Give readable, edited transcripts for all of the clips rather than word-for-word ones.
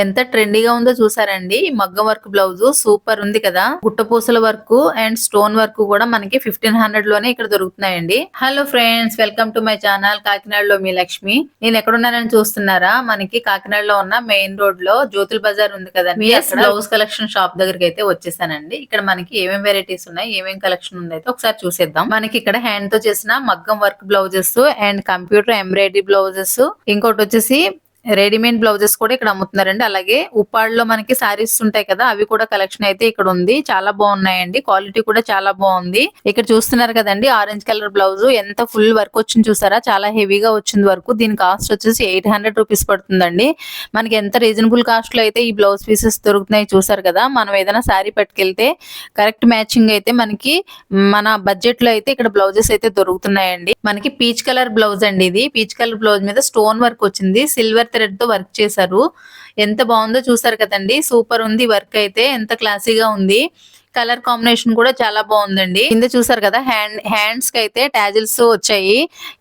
ఎంత ట్రెండీగా ఉందో చూసారండి. ఈ మగ్గం వర్క్ బ్లౌజ్ సూపర్ ఉంది కదా. గుట్టపూసల వర్క్ అండ్ స్టోన్ వర్క్ కూడా మనకి 1500 లోనే ఇక్కడ దొరుకుతున్నాయండి. Hello friends, welcome to my channel కాకినాడలో మీ లక్ష్మి. నేను ఎక్కడున్నానని చూస్తున్నారా? మనకి కాకినాడలో ఉన్న మెయిన్ రోడ్ లో జ్యోతుల బజార్ ఉంది కదండి, బ్లౌజ్ కలెక్షన్ షాప్ దగ్గరికి అయితే వచ్చేసానండి. ఇక్కడ మనకి ఏమేం వెరైటీస్ ఉన్నాయి, ఏమేం కలెక్షన్ ఉంది అయితే ఒకసారి చూసేద్దాం. మనకి ఇక్కడ హ్యాండ్ తో చేసిన మగ్గం work blouses and computer embroidery blouses, ఇంకోటి వచ్చేసి రెడీమేడ్ బ్లౌజెస్ కూడా ఇక్కడ అమ్ముతున్నారండి. అలాగే ఉప్పాడులో మనకి సారీస్ ఉంటాయి కదా, అవి కూడా కలెక్షన్ అయితే ఇక్కడ ఉంది. చాలా బాగున్నాయండి, క్వాలిటీ కూడా చాలా బాగుంది. ఇక్కడ చూస్తున్నారు కదండి, ఆరెంజ్ కలర్ బ్లౌజ్ ఎంత ఫుల్ వర్క్ వచ్చింది చూసారా, చాలా హెవీగా వచ్చింది వర్క్. దీని కాస్ట్ వచ్చేసి 800 రూపీస్ పడుతుందండి. మనకి ఎంత రీజనబుల్ కాస్ట్ లో అయితే ఈ బ్లౌజ్ పీసెస్ దొరుకుతున్నాయి చూసారు కదా. మనం ఏదైనా సారీ పట్టుకెళ్తే కరెక్ట్ మ్యాచింగ్ అయితే మనకి మన బడ్జెట్ లో అయితే ఇక్కడ బ్లౌజెస్ అయితే దొరుకుతున్నాయండి. మనకి పీచ్ కలర్ బ్లౌజ్ అండి. ఇది పీచ్ కలర్ బ్లౌజ్ మీద స్టోన్ వర్క్ వచ్చింది, సిల్వర్ థ్రెడ్ తో వర్క్ చేశారు. ఎంత బాగుందో చూసారు కదండి, సూపర్ ఉంది వర్క్ అయితే, ఎంత క్లాసీగా ఉంది. కలర్ కాంబినేషన్ కూడా చాలా బాగుందండి. కింద చూసారు కదా, హ్యాండ్స్ కి అయితే టాజిల్స్ వచ్చాయి.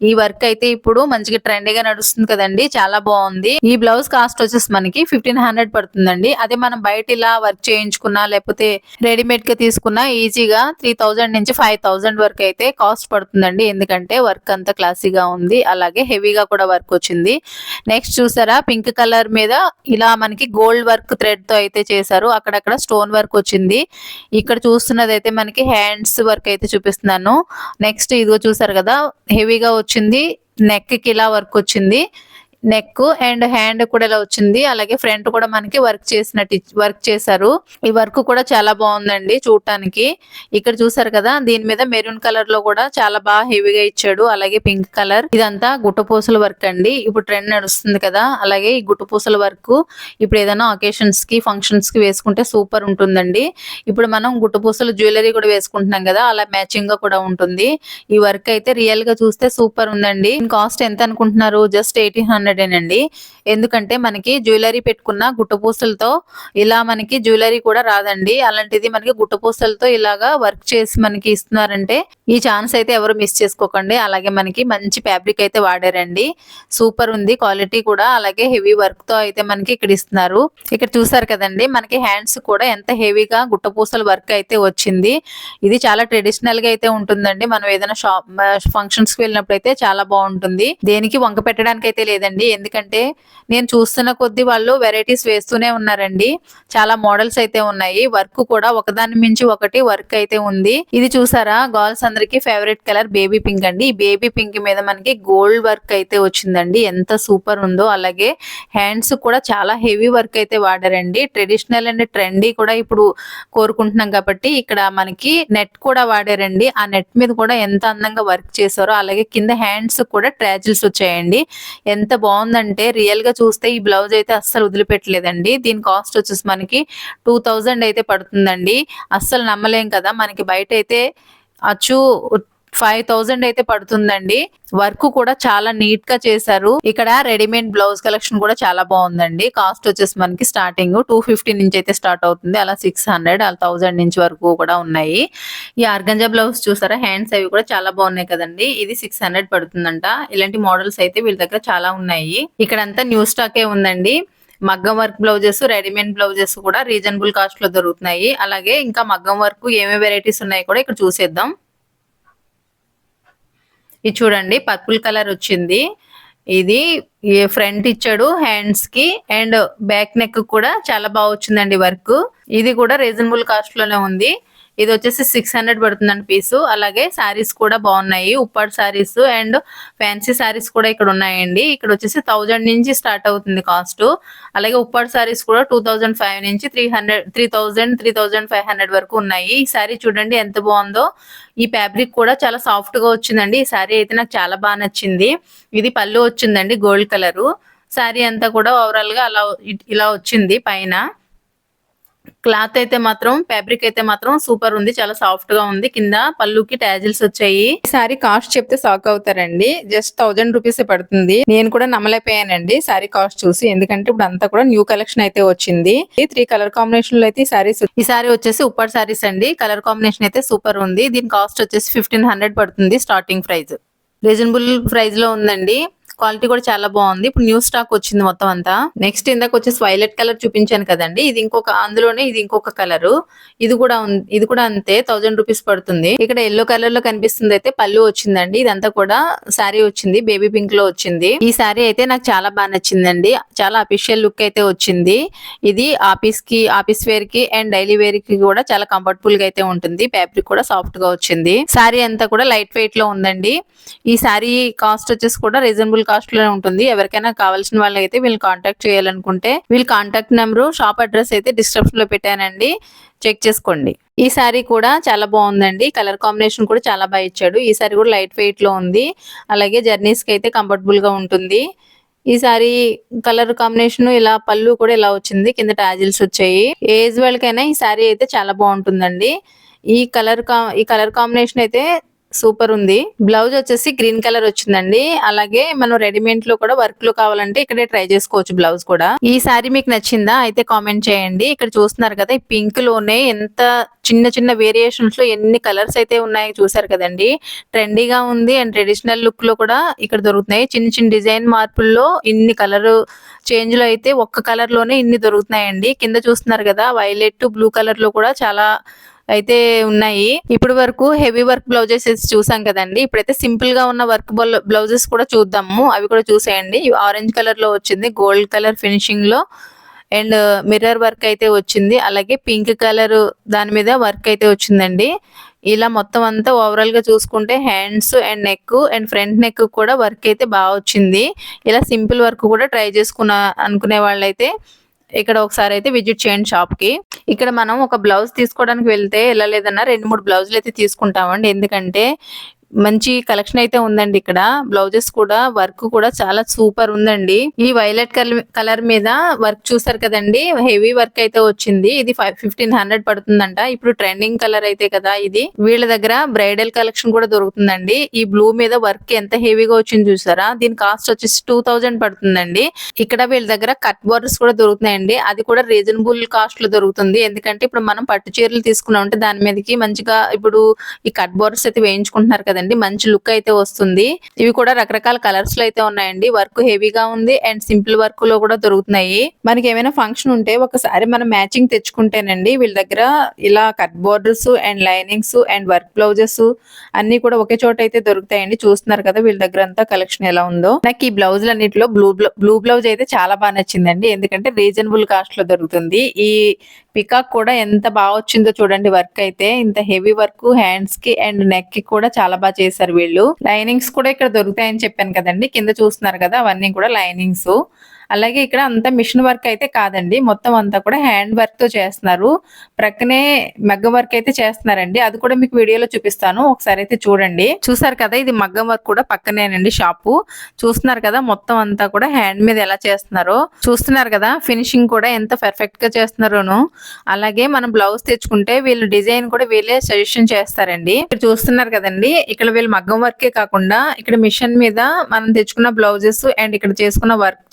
ఈ వర్క్ అయితే ఇప్పుడు మంచిగా ట్రెండీగా నడుస్తుంది కదండి, చాలా బాగుంది. ఈ బ్లౌజ్ కాస్ట్ వచ్చేసి మనకి 1500 పడుతుందండి. అదే మనం బయట ఇలా వర్క్ చేయించుకున్నా లేకపోతే రెడీమేడ్ గా తీసుకున్నా ఈజీగా 3000 నుంచి 5000 వరకు అయితే కాస్ట్ పడుతుందండి. ఎందుకంటే వర్క్ అంతా క్లాసీగా ఉంది, అలాగే హెవీగా కూడా వర్క్ వచ్చింది. నెక్స్ట్ చూసారా, పింక్ కలర్ మీద ఇలా మనకి గోల్డ్ వర్క్ థ్రెడ్ తో అయితే చేశారు. అక్కడక్కడ స్టోన్ వర్క్ వచ్చింది. ఇక్కడ చూస్తున్నది అయితే మనకి హ్యాండ్స్ వర్క్ అయితే చూపిస్తున్నాను. నెక్స్ట్ ఇదిగో చూసారు కదా, హెవీగా వచ్చింది. నెక్ కి ఇలా వర్క్ వచ్చింది, నెక్ అండ్ హ్యాండ్ కూడా ఇలా వచ్చింది. అలాగే ఫ్రంట్ కూడా మనకి వర్క్ చేశారు. ఈ వర్క్ కూడా చాలా బాగుందండి చూడటానికి. ఇక్కడ చూసారు కదా, దీని మీద మెరూన్ కలర్ లో కూడా చాలా బాగా హెవీగా ఇచ్చాడు. అలాగే పింక్ కలర్, ఇదంతా గుట్టపూసల వర్క్ అండి. ఇప్పుడు ట్రెండ్ నడుస్తుంది కదా, అలాగే ఈ గుట్టపూసల వర్క్ ఇప్పుడు ఏదైనా ఒకేషన్స్ కి ఫంక్షన్స్ కి వేసుకుంటే సూపర్ ఉంటుందండి. ఇప్పుడు మనం గుట్టపూసల జ్యువెలరీ కూడా వేసుకుంటున్నాం కదా, అలా మ్యాచింగ్ గా కూడా ఉంటుంది. ఈ వర్క్ అయితే రియల్ గా చూస్తే సూపర్ ఉందండి. కాస్ట్ ఎంత అనుకుంటున్నారు? జస్ట్ 1800 అండి. ఎందుకంటే మనకి జ్యువెలరీ పెట్టుకున్న గుట్టపూసలతో ఇలా మనకి జ్యువెలరీ కూడా రాదండి. అలాంటిది మనకి గుట్టపూసలతో ఇలాగా వర్క్ చేసి మనకి ఇస్తున్నారంటే ఈ ఛాన్స్ అయితే ఎవరు మిస్ చేసుకోకండి. అలాగే మనకి మంచి ఫ్యాబ్రిక్ అయితే వాడారండి, సూపర్ ఉంది క్వాలిటీ కూడా. అలాగే హెవీ వర్క్ తో అయితే మనకి ఇక్కడ ఇస్తున్నారు. ఇక్కడ చూసారు కదండి, మనకి హ్యాండ్స్ కూడా ఎంత హెవీగా గుట్టపూసల వర్క్ అయితే వచ్చింది. ఇది చాలా ట్రెడిషనల్ గా అయితే ఉంటుందండి. మనం ఏదైనా ఫంక్షన్స్ కి వెళ్ళినప్పుడు అయితే చాలా బాగుంటుంది. దేనికి వంక పెట్టడానికి అయితే లేదండి. ఎందుకంటే నేను చూస్తున్న కొద్ది వాళ్ళు వెరైటీస్ వేస్తూనే ఉన్నారండి. చాలా మోడల్స్ అయితే ఉన్నాయి. వర్క్ కూడా ఒకదాని మించి ఒకటి వర్క్ అయితే ఉంది. ఇది చూసారా, గర్ల్స్ అందరికి ఫేవరెట్ కలర్ బేబీ పింక్ అండి. ఈ బేబీ పింక్ మీద మనకి గోల్డ్ వర్క్ అయితే వచ్చిందండి, ఎంత సూపర్ ఉందో. అలాగే హ్యాండ్స్ కూడా చాలా హెవీ వర్క్ అయితే వాడారండి. ట్రెడిషనల్ అండ్ ట్రెండీ కూడా ఇప్పుడు కోరుకుంటున్నాం కాబట్టి ఇక్కడ మనకి నెట్ కూడా వాడారండి. ఆ నెట్ మీద కూడా ఎంత అందంగా వర్క్ చేశారో. అలాగే కింద హ్యాండ్స్ కూడా ట్రాజిల్స్ వచ్చాయండి. ఎంత బాగుందంటే రియల్ గా చూస్తే ఈ బ్లౌజ్ అయితే అస్సలు వదిలిపెట్టలేదండి. దీని కాస్ట్ వచ్చేసి మనకి 2000 అయితే పడుతుందండి. అస్సలు నమ్మలేం కదా, మనకి బయట అయితే అచ్చు 5000 అయితే పడుతుందండి. వర్క్ కూడా చాలా నీట్ గా చేశారు. ఇక్కడ రెడీమేడ్ బ్లౌజ్ కలెక్షన్ కూడా చాలా బాగుందండి. కాస్ట్ వచ్చేసి మనకి స్టార్టింగ్ 250 నుంచి అయితే స్టార్ట్ అవుతుంది. అలా 600 అలా 1000 నుంచి వరకు కూడా ఉన్నాయి. ఈ ఆర్గంజా బ్లౌజ్ చూసారా, హ్యాండ్స్ అవి కూడా చాలా బాగున్నాయి కదండి. ఇది 600 పడుతుందంట. ఇలాంటి మోడల్స్ అయితే వీళ్ళ దగ్గర చాలా ఉన్నాయి. ఇక్కడ అంతా న్యూ స్టాకే ఉందండి. మగ్గం వర్క్ బ్లౌజెస్, రెడీమేడ్ బ్లౌజెస్ కూడా రీజనబుల్ కాస్ట్ లో దొరుకుతున్నాయి. అలాగే ఇంకా మగ్గం వర్క్ ఏమేమి వెరైటీస్ ఉన్నాయి కూడా ఇక్కడ చూసేద్దాం. ఇది చూడండి, పర్పుల్ కలర్ వచ్చింది. ఇది ఫ్రంట్ ఇచ్చాడు హ్యాండ్స్ కి అండ్ బ్యాక్ నెక్ కూడా చాలా బాగా వచ్చిందండి వర్క్. ఇది కూడా రీజనబుల్ కాస్ట్ లోనే ఉంది. ఇది వచ్చేసి 600 పడుతుందండి పీసు. అలాగే శారీస్ కూడా బాగున్నాయి, ఉప్పాడు శారీస్ అండ్ ఫ్యాన్సీ శారీస్ కూడా ఇక్కడ ఉన్నాయండి. ఇక్కడ వచ్చేసి 1000 నుంచి స్టార్ట్ అవుతుంది కాస్ట్. అలాగే ఉప్పాడు శారీస్ కూడా 2005 నుంచి 3500 వరకు ఉన్నాయి. ఈ శారీ చూడండి ఎంత బాగుందో. ఈ ఫ్యాబ్రిక్ కూడా చాలా సాఫ్ట్ గా వచ్చిందండి. ఈ శారీ అయితే నాకు చాలా బాగా నచ్చింది. ఇది పళ్ళు వచ్చిందండి గోల్డ్ కలరు. శారీ అంతా కూడా ఓవరాల్ గా ఇలా వచ్చింది. పైన క్లాత్ అయితే మాత్రం, ఫ్యాబ్రిక్ అయితే మాత్రం సూపర్ ఉంది, చాలా సాఫ్ట్ గా ఉంది. కింద పళ్ళుకి టాజిల్స్ వచ్చాయి. ఈ సారీ కాస్ట్ చెప్తే షాక్ అవుతారండి. జస్ట్ 1000 రూపీస్ పడుతుంది. నేను కూడా నమ్మలేకపోయానండి సారీ కాస్ట్ చూసి. ఎందుకంటే ఇప్పుడు అంతా కూడా న్యూ కలెక్షన్ అయితే వచ్చింది. 3 కలర్ కాంబినేషన్ లో అయితే ఈ సారీ వచ్చేసి ఉప్పర్ సారీస్ అండి. కలర్ కాంబినేషన్ అయితే సూపర్ ఉంది. దీని కాస్ట్ వచ్చేసి 1500 పడుతుంది. స్టార్టింగ్ ప్రైస్ రీజనబుల్ ప్రైస్ లో ఉందండి. క్వాలిటీ కూడా చాలా బాగుంది. ఇప్పుడు న్యూ స్టాక్ వచ్చింది మొత్తం అంతా. నెక్స్ట్ ఇందాక వచ్చేసి వైలెట్ కలర్ చూపించాను కదండి, ఇది అందులోనే ఇది ఇంకొక కలర్. ఇది కూడా అంతే 1000 రూపీస్ పడుతుంది. ఇక్కడ ఎల్లో కలర్ లో కనిపిస్తుంది అయితే పళ్ళు వచ్చిందండి. ఇదంతా కూడా శారీ వచ్చింది, బేబీ పింక్ లో వచ్చింది. ఈ శారీ అయితే నాకు చాలా బాగా నచ్చిందండి. చాలా అఫీషియల్ లుక్ అయితే వచ్చింది. ఇది ఆఫీస్ వేర్ కి అండ్ డైలీ వేర్ కి కూడా చాలా కంఫర్టబుల్ గా అయితే ఉంటుంది. ఫ్యాబ్రిక్ కూడా సాఫ్ట్ గా వచ్చింది. శారీ అంతా కూడా లైట్ వెయిట్ లో ఉందండి. ఈ శారీ కాస్ట్ వచ్చేసి కూడా రీజనబుల్ కాస్ట్ లోనే ఉంటుంది. ఎవరికైనా కావాల్సిన వాళ్ళైతే వీళ్ళు కాంటాక్ట్ చేయాలనుకుంటే వీళ్ళ కాంటాక్ట్ నెంబర్, షాప్ అడ్రస్ అయితే డిస్క్రిప్షన్ లో పెట్టానండి, చెక్ చేసుకోండి. ఈ శారీ కూడా చాలా బాగుందండి. కలర్ కాంబినేషన్ కూడా చాలా బాగా ఇచ్చాడు. ఈ శారీ కూడా లైట్ వెయిట్ లో ఉంది. అలాగే జర్నీస్ కి అయితే కంఫర్టబుల్ గా ఉంటుంది. ఈ సారీ కలర్ కాంబినేషన్ ఇలా పళ్ళు కూడా ఇలా వచ్చింది, కింద టాజిల్స్ వచ్చాయి. ఏజ్ వాళ్ళకైనా ఈ సారీ అయితే చాలా బాగుంటుందండి. ఈ కలర్ కాంబినేషన్ అయితే సూపర్ ఉంది. బ్లౌజ్ వచ్చేసి గ్రీన్ కలర్ వచ్చిందండి. అలాగే మనం రెడీమేడ్ లో కూడా వర్క్ లో కావాలంటే ఇక్కడే ట్రై చేసుకోవచ్చు బ్లౌజ్ కూడా. ఈ సారీ మీకు నచ్చిందా అయితే కామెంట్ చేయండి. ఇక్కడ చూస్తున్నారు కదా, ఈ పింక్ లోనే ఎంత చిన్న చిన్న వేరియేషన్స్ లో ఎన్ని కలర్స్ అయితే ఉన్నాయో చూసారు కదండి. ట్రెండీగా ఉంది అండ్ ట్రెడిషనల్ లుక్ లో కూడా ఇక్కడ దొరుకుతున్నాయి. చిన్న చిన్న డిజైన్ మార్పుల్లో ఇన్ని కలర్ చేంజ్ లో అయితే ఒక్క కలర్ లోనే ఇన్ని దొరుకుతున్నాయండి. కింద చూస్తున్నారు కదా, వైలెట్ బ్లూ కలర్ లో కూడా చాలా అయితే ఉన్నాయి. ఇప్పుడు వరకు హెవీ వర్క్ బ్లౌజెస్ చూసాం కదండి. ఇప్పుడైతే సింపుల్ గా ఉన్న వర్క్ బ్లౌజెస్ కూడా చూద్దాము. అవి కూడా చూసేయండి. ఆరెంజ్ కలర్ లో వచ్చింది, గోల్డ్ కలర్ ఫినిషింగ్ లో అండ్ మిర్రర్ వర్క్ అయితే వచ్చింది. అలాగే పింక్ కలర్ దాని మీద వర్క్ అయితే వచ్చిందండి. ఇలా మొత్తం అంతా ఓవరాల్ గా చూసుకుంటే hands and neck and front neck కూడా వర్క్ అయితే బాగా వచ్చింది. ఇలా సింపుల్ వర్క్ కూడా ట్రై అనుకునే వాళ్ళైతే ఇక్కడ ఒకసారి అయితే విజిట్ చేయండి షాప్ కి. ఇక్కడ మనం ఒక బ్లౌజ్ తీసుకోవడానికి వెళ్తే ఎలా లేదన్నా 2-3 బ్లౌజులు అయితే తీసుకుంటామండి. ఎందుకంటే మంచి కలెక్షన్ అయితే ఉందండి. ఇక్కడ బ్లౌజెస్ కూడా వర్క్ కూడా చాలా సూపర్ ఉందండి. ఈ వైలెట్ కలర్ మీద వర్క్ చూసారు కదండి, హెవీ వర్క్ అయితే వచ్చింది. ఇది 1500 పడుతుందంట. ఇప్పుడు ట్రెండింగ్ కలర్ అయితే కదా ఇది. వీళ్ళ దగ్గర బ్రైడల్ కలెక్షన్ కూడా దొరుకుతుందండి. ఈ బ్లూ మీద వర్క్ ఎంత హెవీగా వచ్చింది చూసారా. దీని కాస్ట్ వచ్చేసి 2000 పడుతుందండి. ఇక్కడ వీళ్ళ దగ్గర కట్ బోర్డర్స్ కూడా దొరుకుతున్నాయండి. అది కూడా రీజనబుల్ కాస్ట్ లో దొరుకుతుంది. ఎందుకంటే ఇప్పుడు మనం పట్టు చీరలు తీసుకున్నామంటే దాని మీదకి మంచిగా ఇప్పుడు ఈ కట్ బోర్డర్స్ అయితే వేయించుకుంటున్నారు కదండి, మంచి లుక్ అయితే వస్తుంది. ఇవి కూడా రకరకాల కలర్స్ లో అయితే ఉన్నాయండి. వర్క్ హెవీగా ఉంది అండ్ సింపుల్ వర్క్ లో కూడా దొరుకుతున్నాయి. మనకి ఏమైనా ఫంక్షన్ ఉంటే ఒకసారి మనం మ్యాచింగ్ తెచ్చుకుంటేనండి వీళ్ళ దగ్గర ఇలా cut borders and linings and work blouses అన్ని కూడా ఒకే చోట అయితే దొరుకుతాయండి. చూస్తున్నారు కదా వీళ్ళ దగ్గర అంతా కలెక్షన్ ఎలా ఉందో. నాకు ఈ బ్లౌజులు అన్నిటిలో బ్లూ బ్లౌజ్ అయితే చాలా బాగా నచ్చిందండి. ఎందుకంటే రీజనబుల్ కాస్ట్ లో దొరుకుతుంది. ఈ పికాక్ కూడా ఎంత బాగా వచ్చిందో చూడండి. వర్క్ అయితే ఇంత హెవీ వర్క్ హ్యాండ్స్ కి అండ్ నెక్ కి కూడా చాలా బాగా చేశారు వీళ్ళు. లైనింగ్స్ కూడా ఇక్కడ దొరుకుతాయని చెప్పాను కదండి. కింద చూస్తున్నారు కదా, అవన్నీ కూడా లైనింగ్స్. అలాగే ఇక్కడ అంతా మిషన్ వర్క్ అయితే కాదండి, మొత్తం అంతా కూడా హ్యాండ్ వర్క్ తో చేస్తున్నారు. ప్రక్కనే మగ్గం వర్క్ అయితే చేస్తున్నారండి. అది కూడా మీకు వీడియోలో చూపిస్తాను, ఒకసారి అయితే చూడండి. చూసారు కదా, ఇది మగ్గం వర్క్ కూడా పక్కనేనండి షాపు. చూస్తున్నారు కదా మొత్తం అంతా కూడా హ్యాండ్ మీద ఎలా చేస్తున్నారో. చూస్తున్నారు కదా ఫినిషింగ్ కూడా ఎంత పర్ఫెక్ట్ గా చేస్తున్నారోను. అలాగే మనం బ్లౌజ్ తెచ్చుకుంటే వీళ్ళు డిజైన్ కూడా వీళ్ళే సజెషన్ చేస్తారండి. ఇక్కడ చూస్తున్నారు కదండి, ఇక్కడ వీళ్ళు మగ్గం వర్కే కాకుండా ఇక్కడ మిషన్ మీద మనం తెచ్చుకున్న బ్లౌజెస్ అండ్ ఇక్కడ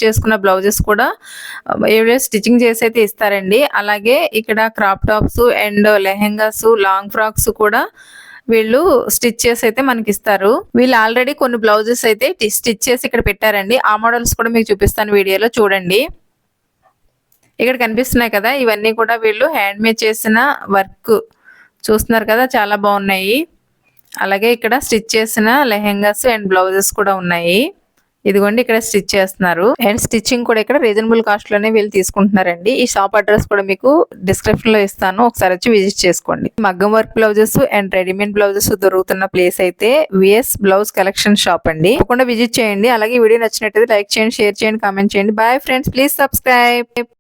చేసుకున్న బ్లౌజెస్ కూడా స్టిచ్చింగ్ చేసి అయితే ఇస్తారండి. అలాగే ఇక్కడ crop tops and lehengas, long frocks కూడా వీళ్ళు స్టిచ్ చేసి అయితే మనకి ఇస్తారు. వీళ్ళు ఆల్రెడీ కొన్ని బ్లౌజెస్ అయితే స్టిచ్ చేసి ఇక్కడ పెట్టారండి. ఆ మోడల్స్ కూడా మీకు చూపిస్తాను వీడియోలో చూడండి. ఇక్కడ కనిపిస్తున్నాయి కదా, ఇవన్నీ కూడా వీళ్ళు హ్యాండ్ మేడ్ చేసిన వర్క్. చూస్తున్నారు కదా చాలా బాగున్నాయి. అలాగే ఇక్కడ స్టిచ్ చేసిన లెహెంగాస్ అండ్ బ్లౌజెస్ కూడా ఉన్నాయి. ఇదిగోండి ఇక్కడ స్టిచ్ చేస్తున్నారు అండ్ స్టిచ్చింగ్ కూడా ఇక్కడ రీజనబుల్ కాస్ట్ లోనే వీళ్ళు తీసుకుంటున్నారండి. ఈ షాప్ అడ్రస్ కూడా మీకు డిస్క్రిప్షన్ లో ఇస్తాను, ఒకసారి వచ్చి విజిట్ చేసుకోండి. మగ్గం work blouses and readymade blouses దొరుకుతున్న ప్లేస్ అయితే విఎస్ బ్లౌజ్ కలెక్షన్ షాప్ అండి. తప్పకుండా విజిట్ చేయండి. అలాగే వీడియో నచ్చినట్టయితే లైక్ చేయండి, షేర్ చేయండి, కామెంట్ చేయండి. Bye friends, please subscribe.